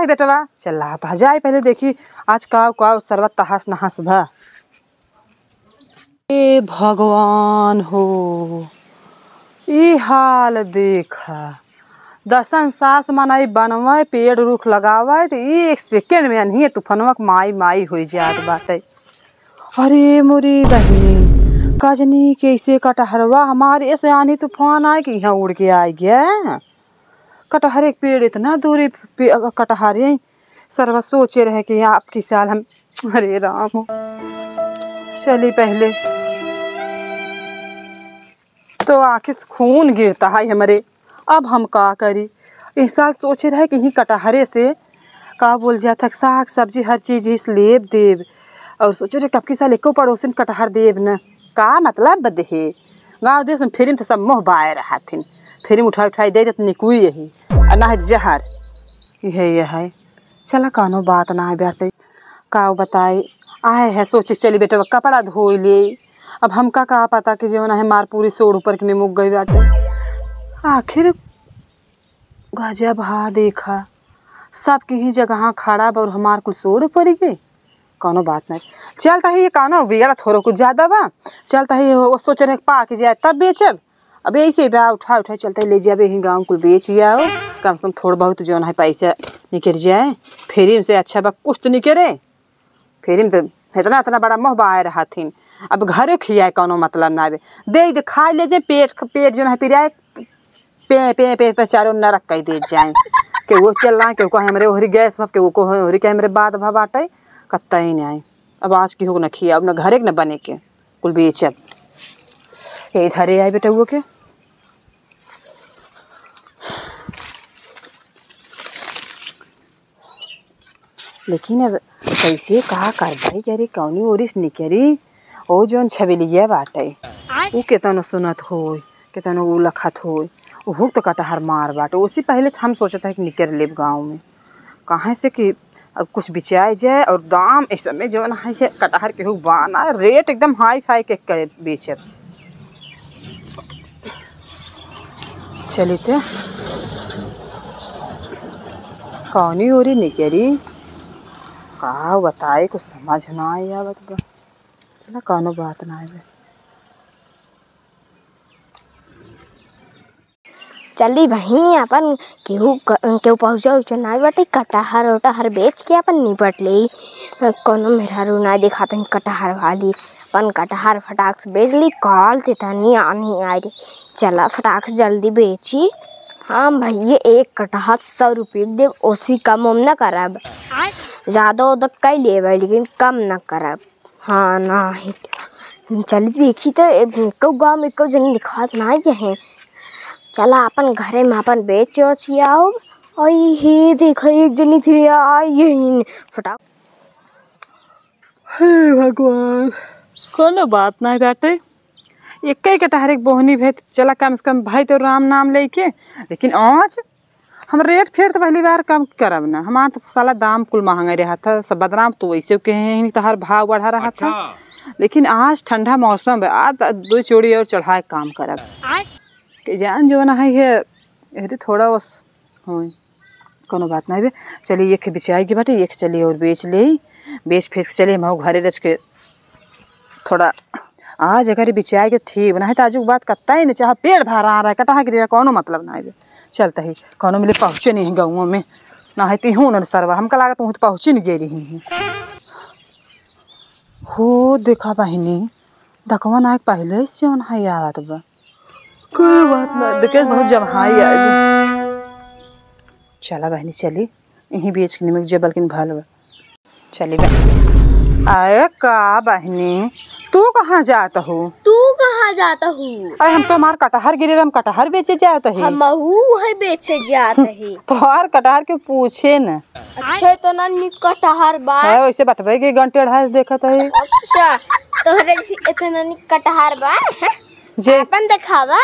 है बेटवा चला तो जाए पहले देखी आज का सर्वत तहास नहास भा। ए भगवान हो ई हाल देखा दसन सास मनाई बनवे पेड़ रुख लगावे तो एक सेकेंड में नहीं तूफानवा माई माई हो जात बाटे। अरे मोरी बहनी कजनी कैसे कटहरवा हमारे ऐसे आनी तूफान आए कि यहाँ उड़ के आ गया। कटहर एक पेड़ इतना दूरी कटहर है सर्व सोचे रहे कि यहाँ आपकी साल हम अरे राम चली पहले तो आखिर खून गिरता है हमारे। अब हम का करी इस साल सोचे रहे कि ही कटहरे से का बोल जाता साग सब्जी हर चीज़ इस लेब देव और सोचे रहे कब की साल एको पड़ोसन कटहर देव न का मतलब बदहे गाँव देश में फिर तो सब मोह बाए रहा थी फिर उठाई दे देते निकुई यही और ना है जहर यह है। चला कानो बात ना है बेटे का बताए आए है सोचे चली बेटे कपड़ा धो ले। अब हमका का पता कि जो ना है मार पूरी सोड़ ऊपर के मुक गई बेटे। आखिर गजब हा देखा सब की ही जगह खड़ा और हमार कुल सोड़ ऊपर गई कौनो बात नहीं। चलता है ये कानो बिगड़ा थोड़ा कुछ ज़्यादा बा चलता है वो सोच रहे पा के जाए तब बेचब। अब ऐसे बा उठा चलते ले जाए यही गाँव कुल बेच आओ कम से कम थोड़ा बहुत जो है पैसा निकल जाए फेरी से अच्छा बा कुछ तो निकले फेरी में तो इतना बड़ा मोह बाए रहा थी। अब घरे खियाए कौनो मतलब ना दे खा ले जाए पेट जो है पिराए पे चारों नरक कह दे जाए कि वो चल रहा है कि कहे हमारे ओहरी गैस भब के वो ओहरी कहे मेरे बाद भा बाटे कत्ता ही नहीं आए। अब आज की हो न खिया अब न घरे के न बने के कुल बेचब यही धरे आए बेटा वो के। लेकिन अब कैसे कहा कर भाई करी कौनी ओरिस निकरी ओ जोन छबेलिया बाटे वो केतनो सुनत हो केतनो वो लखत हो वो तो कटहर मार बाटे उसी पहले हम सोचता है कि निकल लेब गाँव में कहाँ से कि अब कुछ बिचाई जाए और दाम इस समय जो है कटहर के हो बाना रेट एकदम हाई फाई के बेचब। चली थे कौनी ओरी निकरी का बताए कुछ समझ ना आया बता चला कौनो बात ना है। चली भाई अपन केहू पहुँचा उचा ना बाटे कटहर उटहर बेच के अपन निपट ले कोनो मेहरारू ना दिखाते कटहर वाली अपन कटहर फटाक से बेच ली कॉल तितनी आनी आई चला फटाक से जल्दी बेची। हाँ भैया एक कटहर 100 रुपये दे उसी कम उम न करब ज़्यादा उदा कई ले लेकिन कम न करब। हाँ ना ही चली देखी तो एक गाँव में एक जन दिखात ना है चला अपन घरे में अपन बेच आओ और ये देखो एक जनी थी आई यही फटाक। हे भगवान कोनो बात नहीं बेटे एक ही कटहर एक बोहनी भेद चला कम से कम भाई तो राम नाम लेके लेकिन आज हम रेट फेर तो पहली बार कम करब ना हमारा तो साला दाम कुल महंगा रहा था सब बदनाम तो वैसे कहे तो हर भाव बढ़ा रहा था लेकिन आज ठंडा मौसम आज 2 चोड़ी और चढ़ाए काम करब कि जान जो ना है अरे थोड़ा बस हो कोनो बात नहीं चलिए एक बिचाई की बाटे एक चलिए और बेच ले बेच फेंक चलिए हम घरे रच के थोड़ा आज अगर बिचाई के ठीक ना है ताजुक बात कत्ता ही नहीं चाहे पेड़ भरा आ रहा है कटहा गिर कोनो मतलब ना है चलता ही कोनो मिले पहुँचे नहीं गाँव में ना है हूँ न सरवा हमका लागत हूँ तो पहुँचे नहीं गे रही हो देखा बहनी दकवा ना पहले से है आवत बा कोई बात ना देखे बहुत जमहाई आए चला बहनी चली यहीं बेच के निमक जबल किन भल चली आए का बहनी तू कहाँ जाता हो तू कहाँ जाता हूँ अरे हम तो हमार कटहर गिरे हम कटहर बेचे जाते हैं हम है बेचे जाते हैं तो हर कटहर के पूछे न अच्छा तो ना कटहर बा है वैसे बटवे के घंटे ढास देखत है। अच्छा तोहरे इतना कटहर बा जे अपन दिखावा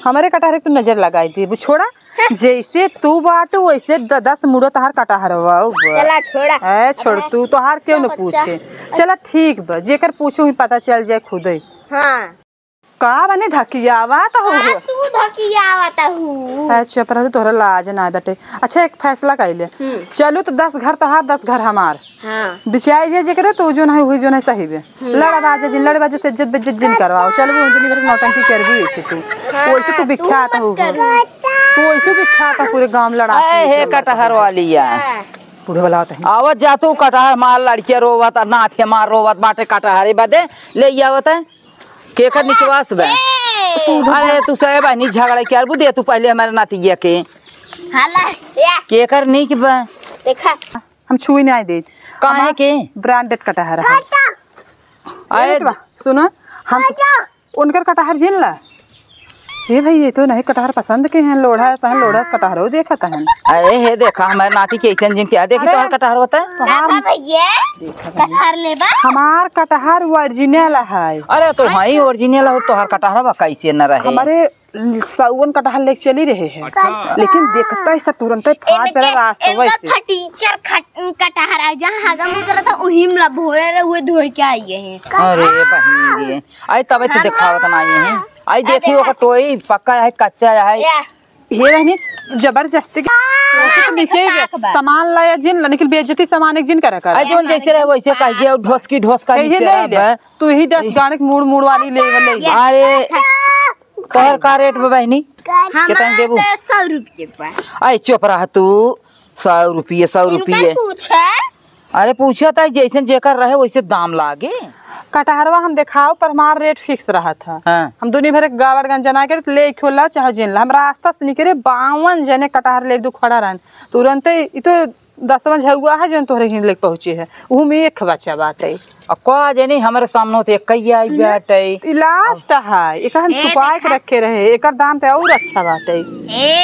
हमारे कटहर तो नजर लगाई थी वो छोड़ा जैसे तू बाटू वैसे 10 मुड़ो तहार कटहर चला छोड़ा है छोड़ तू तोहार क्यों न पूछे चला ठीक बा जेकर पूछू ही पता चल जाए खुद ही। हाँ का बने धकियावा तो हो धकिया आवता हूँ। अच्छा पर तोहरा लाज ना बटे। अच्छा एक फैसला कैले चलो तो 10 घर तोहार 10 घर हमार। हाँ बिचाई जे करे तो जो नहीं हुई जो नहीं सही बे लड़ा बाजे जिन लड़े बाजे से इज्जत बेइज्जत जिन करवाओ। चल वो दिन भर नौटंकी करबी ऐसे तू वैसे तू विख्यात हो तू वैसे विख्यात है पूरे गांव लड़ा हे कटहर वाली यार बूढ़े वाला होता है। आवत जा तू कटहर मार लड़के रोवत नाथ मार रोवत बाटे कटहरे बदे ले आवत है केकर निकवास बे। अरे तू सहे बहनी झगड़ा कर बु दे तू पहले हमारे नातिया के हाला या केकर निक बे देखा हम छुई नहीं दे काहे के ब्रांडेड कटहर है। अरे सुनो हम उनकर कटहर जिन ला ये भाई ये तो नहीं कटहर पसंद के हैं लोढ़ा सहन लोढ़ा कटहर हो देखा तहन। अरे हे देखा हमारे नाती के ऐसे जिन क्या देखी तोहर कटहर होता है देखा भैया कटहर लेबा हमार कटहर ओरिजिनल है। अरे तो हाई ओरिजिनल हो तोहर कटहर बा कैसे न रहे हमारे 100 कटहर लेके चली रहे हैं लेकिन देखता है सब तुरंत फाट पे रास्ता वैसे फटीचर कटहर आ जहां हगम उतरा था उहिम ला भोरे रे हुए धोए के आई हैं। अरे बहनी रे आई तब तो दिखावत ना आई है आई देखी वो टोई पक्का है कच्चा है ये रहनी जबरदस्ती तो दिखे सामान लाया जिन ला निकल बेइज्जती सामान एक जिन करे कर आई जोन जैसे रहे वैसे कह जे ढोस की ढोस का यही ले तू ही 10 गाने मूड मूड वाली ले अरे तोहर का रेट बे बहनी कितने देबू 100 रुपये पर आई चुप रह तू 100 रुपये पूछे अरे पूछा था जैसे जेकर रहे वैसे दाम लागे कटहरवा हम दिखाओ पर हमारा रेट फिक्स रहा था। हाँ। हम दुनी भर गावड़गंज जना के ले खोला चाहे जिन ला हम रास्ता से निकले 52 जने कटहर ले दू खड़ा रहन तुरंत ही तो 10वां झुआ है जो तोहरे हिंद लेके पहुंचे है वो में एक बच्चा बात है का जनी हमारे सामने तो एक आई बाटे लास्ट है एक हम छुपा के रखे रहे एकर दाम तो और अच्छा बात है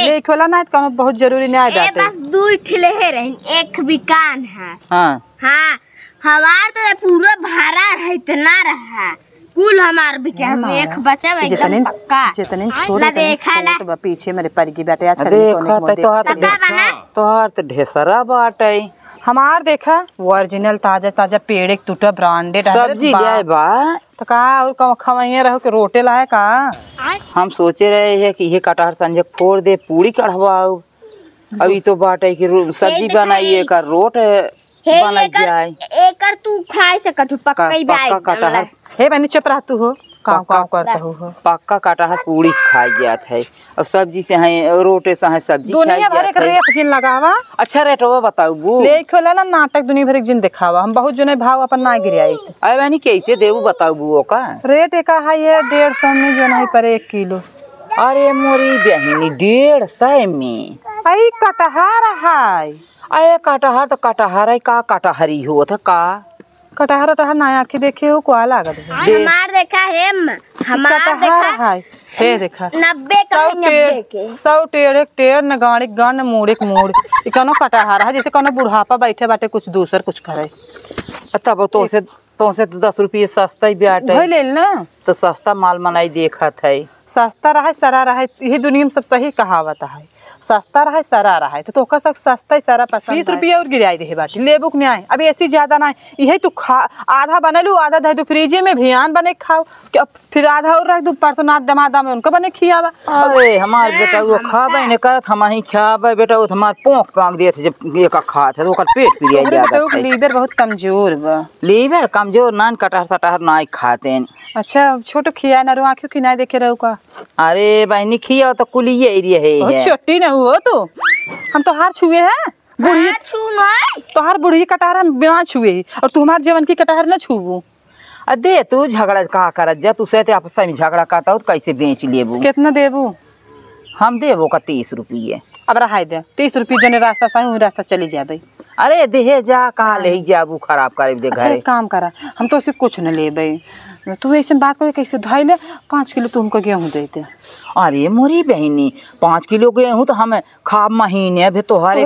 ले खोला ना तो बहुत जरूरी नहीं बात बस 2 ठिले रहे एक बिकान है। हां हाँ हमार तो पूरा भाड़ा है इतना रहा कुल हमार बिके हम एक बचा एकदम पक्का जितने छोड़ देखा ला तो पीछे मेरे पर की बेटे आज देखा तोहार तो ढेसरा बाटे हमार देखा ओरिजिनल ताजा ताजा पेड़ एक टूटा ब्रांडेड सब्जी ले बा तो का और खवाइए रहो के रोटे लाए का हम सोचे रहे हैं कि ये कटहर संजय फोड़ दे पूरी कढ़वाओ अभी तो बाटे की सब्जी बनाइए का रोट बना जाए एकर तू खाए सकत हो पक्का ही कटहर हे बहनी चुप रह तू हो काम काम करता हो पक्का कटहर पूरी खाई जात है और सब्जी से है रोटे से है सब्जी दुनिया भर के रेट जिन लगावा अच्छा रेटवा बताऊ बू ले खोला ना नाटक दुनिया भर के जिन दिखावा हम बहुत जने भाव अपन ना गिराई अरे बहनी कैसे देबू बताऊ बू का रेट एक है ये 150 में जो नहीं पर 1 किलो। अरे मोरी बहनी 150 में आई कटहर है अरे कटहर तो कटहर है का कटहरी हो था का कटहर टहर ना आँखें देखे हो को लागत हमार देखा है हमार देखा है हे देखा 90 का 90 के 100 टेढ़ एक टेढ़ न गाड़ी गन मोड़ एक मोड़ ई कनो कटहर है जैसे कनो बुढ़ापा बैठे बाटे कुछ दूसर कुछ करे तब तो से 10 रुपये सस्ता ही ब्याट है ले ना तो सस्ता माल मनाई देखत है सस्ता रहा सरा रहा यही दुनिया में सब सही कहावत है सस्ता रहा सरा रहा तो ओका सब सस्ता ही सारा पसंद 30 रुपया और गिराई दे बाटी लेबू के नहीं अभी ऐसी ज्यादा ना यही तू खा आधा बनलू आधा धो दू फ्रिजे में भियान बने खाओ फिर आधा और रख दू परसों नाथ दमादा में उनका बने खियावा। अरे हमार बेटा वो खाबे ने करत हम ही खाबे बेटा वो हमार पोंख पांग देत जब एक खात है तो ओकर पेट पिरिया ज्यादा है लीवर बहुत कमजोर बा लीवर कमजोर नान कटहर सटहर नहीं खाते। अच्छा छोटो खिया ना रो आंखों की नहीं देखे रहो का अरे बहनी खिया तो कुलिए एरिया है छोटी ना हुआ तो हम तो हार छुए हैं बुढ़ी छू नहीं तो हर बुढ़ी कटहर हम बिना छुए और तू हमारे जवन की कटहर न छुबू दे तू झगड़ा का करत जा तू से आपस में झगड़ा काटा तो कैसे बेच लेबू कितना देबू हम देबो का 30 रुपये अब रहाई दे 30 रुपये जने रास्ता से वही रास्ता चली जाबे। अरे देहे जा कहाँ ले जाबू खराब करे दे अच्छा घर काम करा हम तो सिर्फ कुछ न लेबे तू ऐसे बात करे कैसे धाई ले 5 किलो तुमको गेहूँ दे दे। अरे मोरी बहनी 5 किलो गेहूँ तो हमें खा महीने भी तोहरे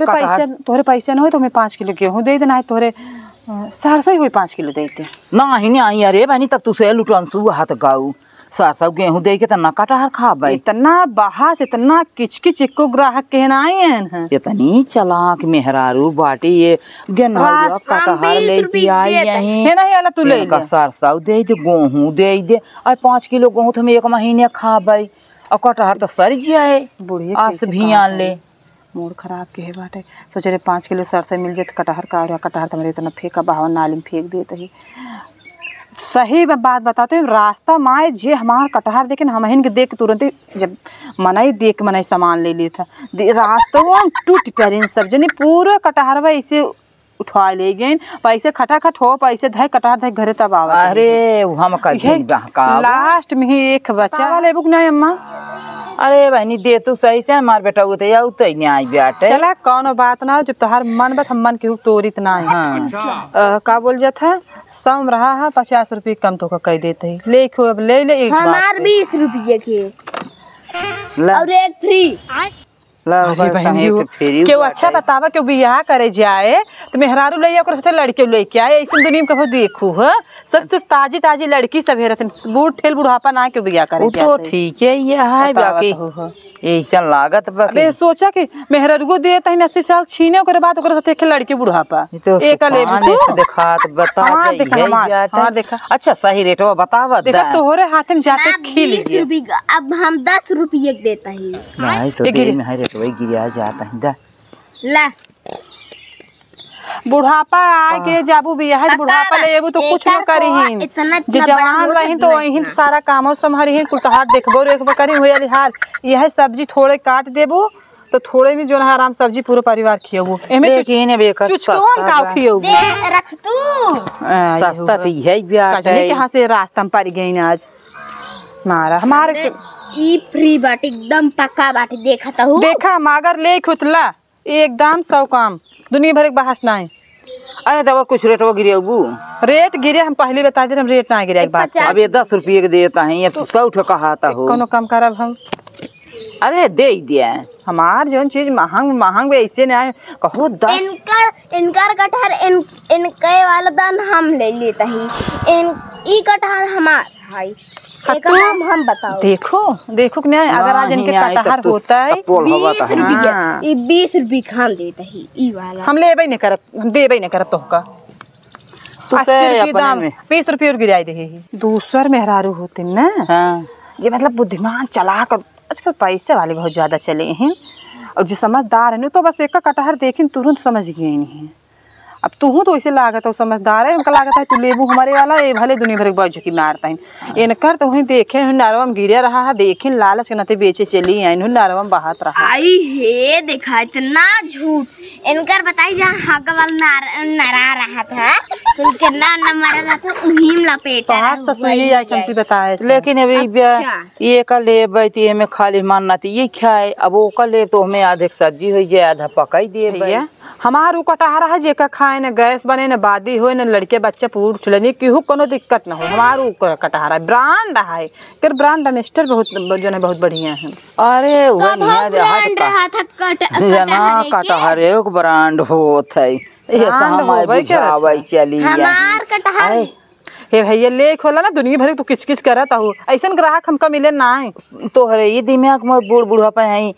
पैसे न हो तो हमें 5 किलो गेहूँ दे देना है तोहरे 400 ही हुई 5 किलो देते नहीं अरे बहनी तब तू से लुटनसू हाथ गाऊ 400 गेहूँ दे के तना कटहर खाबे इतना बहास इतना किचकिच एको ग्राहक कहना हैं इतनी चलाक मेहरारू बाटी ये गेहूँ कटहर ले आई यहीं है नहीं वाला तू ले 400 दे दे गेहूँ दे दे और 5 किलो गेहूँ तो हम एक महीने खाबे और कटहर तो सर जाए बुढ़िए आस कैसे भी काम आन ले। मूड खराब के है बाटे। सोचे रे 5 किलो सरसे मिल जाए कटहर का, और कटहर तो मेरे इतना फेंका बाहर नाली में फेंक देते ही। सही बात बताते हैं, रास्ता माए जे हमार कटहर देखे न, हम हिन के देख के तुरंत ही जब मनाई देख मनाई सामान ले लेता रास्ता वो टूट पैरिन सब जनी पूरा कटहर ऐसे उठा ले गए। पैसे खटाखट हो पैसे धय कटहर धय घरे तब आवा। अरे हम का लास्ट में ही एक बचा वाले बुक नहीं अम्मा। अरे बहनी दे तू सही से हमार बेटा उते या उते नहीं आई बेटे। चला कौनो बात ना, जब तोहार मन बत हम मन के तोरित ना है। हाँ। का बोल जाता है सम रहा है 50 रुपये कम तो का कह देते ही ले खो अब ले ले एक बात हमार 20 रुपये के ला और एक फ्री। ला अरे बहन क्यों अच्छा बतावा क्यों बियाह करे जाए तो मेहरारू ले ओकर साथे लड़के लेके आए। ऐसे दुनिया में कहो देखू है सब ताजी ताजी लड़की सब हेरत बूढ़ ठेल बुढ़ापा ना क्यों बियाह करे तो ठीक है ये है बाकी ऐसा लागत बाकी। अबे सोचा कि मेहरारू दे तही 80 साल छीने ओकर बाद ओकर साथे लड़के बुढ़ापा तो एक ले तू देखा तो बता हाँ, जाइए देखा हाँ देखा अच्छा सही रेट वो बतावा देखा तोहरे हाथ में जाते खिल 20 रुपये का, अब हम 10 रुपये देता ही। नहीं तो दे में है रेट वही गिरा जाता है दा ला बुढ़ापा आगे जाबू बियाह बुढ़ापा ले एबू तो कुछ न करिहिन। जे जवान रहिन तो वही सारा काम संभारिहिन कुल तो हाथ देखबो रेखबो करी होया हाल यह सब्जी थोड़े काट देबो तो थोड़े में जो है आराम सब्जी पूरा परिवार खियाबो। एमे लेकिन बेकर चुचकोन का खियाबो दे रख तू। सस्ता तो यही ब्याह है कहां से रास्ता में पड़ गई ना आज मारा हमारे ई फ्री बाटे एकदम पक्का बाटे देखा ता हूं। देखा मगर ले खुतला एकदम 100 काम दुनिया भर के बहस ना है। अरे तो और कुछ रेट वो गिरे अबू रेट गिरे हम पहले बता दे हम रेट ना गिरे एक बात। अब ये 10 रुपये के देता है ये 100 ठो कहाता हो कोनो कम करब हम। अरे दे ही दिया हमार जो चीज महंग ऐसे ना कहो 10 इनकार कटहर इनके वाला दान हम ले लेता ही ई कटहर हमार भाई एक हम बताओ। देखो कि नहीं अगर आज इनके कटहर होता है 20 रुपये 20 रुपये खान देता ही ई वाला हम लेबे नहीं करब हम देबे नहीं करब तोहका 80 रुपये दाम 20 रुपये और गिराई दे दूसर मेहरारू होते ना। हाँ। ये मतलब बुद्धिमान चला कर आजकल पैसे वाले बहुत ज्यादा चले हैं और जो समझदार है ना तो बस एक का कटहर देखें तुरंत समझ गए नहीं। अब तू तो ऐसे लागत है समझदार है उनका लागत है तू लेबू हमारे वाला ये भले दुनिया भर के झुकी मारता है इनकर तो वहीं देखे नारवा में गिरे रहा है देखे लालच के नाते बेचे चली आई नारवा में बहात रहा आई हे देखा इतना झूठ इनकर बताई जहाँ हक वाला नरा रहा था कितना नंबर रहा था उन्हीं में लपेटा तो ससुरी आई कौन सी बताए लेकिन अभी ये का ले बैठी में खाली मानना थी ये खाए अब वो का ले तो हमें आधे सब्जी हो जाए आधा पकाई दिए भैया हमार उ कटहर है जेका खाए न गैस बने न बादी हो न लड़के बच्चे पूर चलनी केहू कोनो दिक्कत न हो हमार उ कटहर है ब्रांड है कर ब्रांड मिस्टर बहुत जो है बहुत बढ़िया है। अरे कटहर एक ब्रांड होत है चली हमार कटहर हे भैया ले खोला ना दुनिया भर तू किच किच करत हो ऐसा ग्राहक हमका मिले ना तोहरे ये दिमाग में बूढ़ बुढ़ापा है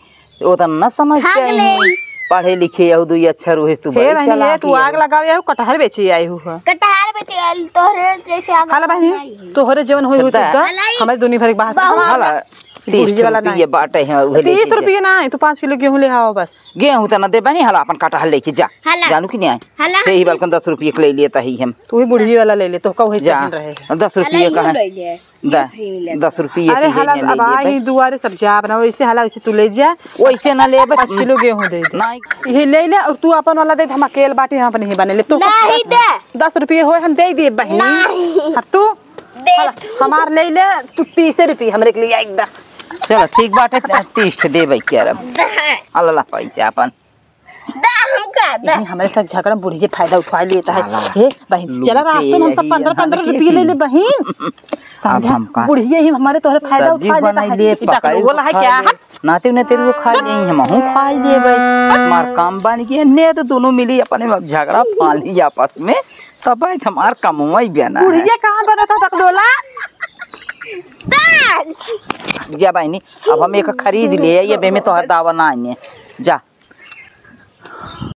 वो तो न समझ के पढ़े लिखे यहू दुई अच्छा रोहे तू बड़ी चला तू आग लगावे आहू कटहर बेचे आई हूं कटहर बेचे आई तोहरे जैसे आग हाला बहन तोहरे जीवन होई होत हमारे दुनिया भर के बात हाला 30 रुपये बाटे है 30 रुपये ना तू 5 किलो गेहूं ले आओ बस गेहूं तो न दे बनी हाला अपन कटहर लेके जा जानू कि नहीं आए यही बल्कि 10 रुपये के ले लेता ही हम तू ही बुढ़ी वाला ले ले तो का वही सही रहे 10 रुपये का है 10 रुपये अरे हाला अब आई दुआरे सब जा बना वैसे हाला वैसे तू ले जा वैसे ना ले 5 किलो गेहूं दे नहीं ये ले ले और तू अपन वाला दे हम अकेले बाटी यहां पर नहीं बने ले तो 10 रुपये हो हम दे दिए बहन तू हमार ले ले तू 30 रुपये हमरे के लिए एकदम चलो ठीक बात है 30 दे भाई क्या रब अल्लाह पैसा अपन हमारे साथ झगड़ा बुढ़ी के फायदा उठा लेता है हे बहन चला रास्ते में हम सब 15 रुपये ले ले बहन समझा बुढ़ी ही हमारे तोहरे फायदा उठा लेता है बोला है क्या नाते ने तेरे को खा ले हम हूं खा ले भाई मार काम बन गए ने तो दोनों मिली अपने झगड़ा पाली आपस में तब भाई हमार कमवाई बना बुढ़िया कहां बना था बकलोला जा बहनी अब हम एक खरीद लिए ये बे में तो दावा ना आने जा